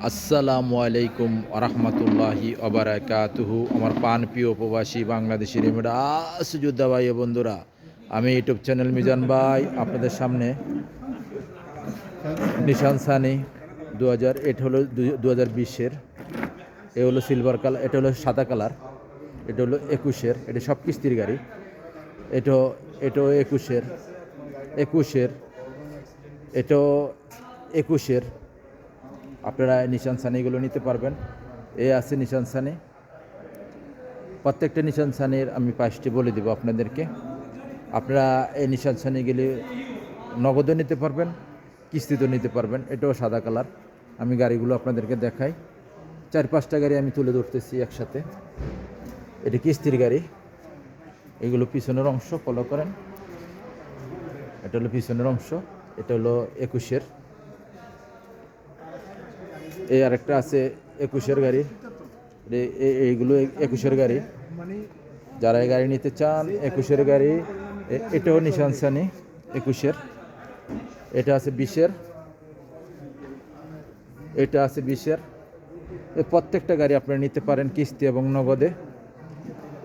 আসসালামু আলাইকুম আরহামতুল্লাহি অবরাকাতুহু। আমার পান প্রিয় প্রবাসী বাংলাদেশি রেমিডা সুযোদ্ধা ভাই ও বন্ধুরা, আমি ইউটিউব চ্যানেল মিজান ভাই আপনাদের সামনে নিশান সানি 2008 হলো 2020-এর। এ হলো সিলভার কালার, এটা হলো সাদা কালার, এটা হলো 21-এর, এটা সব কিস্তির গাড়ি। এটাও এটাও 21-এর, এটাও 21-এর। আপনারা নিশান সানিগুলো নিতে পারবেন। এ আছে নিশান সানি, প্রত্যেকটা নিশান সানির আমি প্রাইসটি বলে দেবো আপনাদেরকে। আপনারা এই নিশান সানিগুলি নগদও নিতে পারবেন, কিস্তিতেও নিতে পারবেন। এটাও সাদা কালার। আমি গাড়িগুলো আপনাদেরকে দেখাই। 4-5টা গাড়ি আমি তুলে ধরতেছি একসাথে। এটি কিস্তির গাড়ি। এগুলো পিছনের অংশ ফলো করেন। এটা হলো পিছনের অংশ, এটা হলো 21-এর। এই আরেকটা আছে 21-এর গাড়ি। এইগুলো 21-এর গাড়ি। যারা এই গাড়ি নিতে চান 21-এর গাড়ি, এটাও নিশান সানি 21-এর। এটা আছে 20-এর, এটা আছে 20-এর। এই প্রত্যেকটা গাড়ি আপনারা নিতে পারেন কিস্তি এবং নগদে।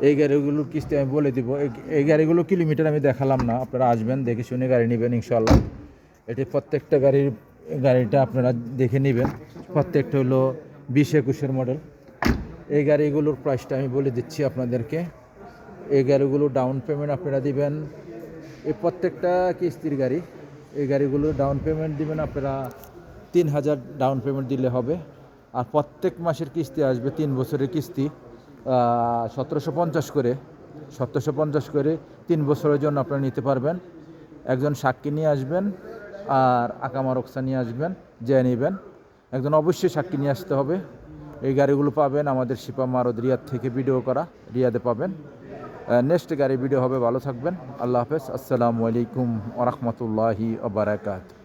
এই গাড়িগুলোর কিস্তি আমি বলে দিব। এই গাড়িগুলো কিলোমিটার আমি দেখালাম না, আপনারা আসবেন, দেখে শুনে গাড়ি নেবেন ইনশাল্লাহ। এটি প্রত্যেকটা গাড়িটা আপনারা দেখে নেবেন। প্রত্যেকটা হলো 20-21-এর মডেল। এই গাড়িগুলোর প্রাইসটা আমি বলে দিচ্ছি আপনাদেরকে। এই গাড়িগুলো ডাউন পেমেন্ট আপনারা দিবেন, এই প্রত্যেকটা কিস্তির গাড়ি। এই গাড়িগুলো ডাউন পেমেন্ট দিবেন আপনারা 3000 ডাউন পেমেন্ট দিলে হবে। আর প্রত্যেক মাসের কিস্তি আসবে, 3 বছরের কিস্তি 1750 করে 3 বছরের জন্য আপনারা নিতে পারবেন। একজন সাক্ষী নিয়ে আসবেন আর আকামা রক্সা নিয়ে আসবেন, যে নেবেন একজন অবশ্যই সাক্ষী নিয়ে আসতে হবে। এই গাড়িগুলো পাবেন আমাদের শিপা মারদ রিয়াদ থেকে ভিডিও করা, রিয়াদে পাবেন। নেক্সট গাড়ি ভিডিও হবে। ভালো থাকবেন, আল্লাহ হাফেজ, আসসালামু আলাইকুম ওয়া রাহমাতুল্লাহি ওয়া বারাকাতুহু।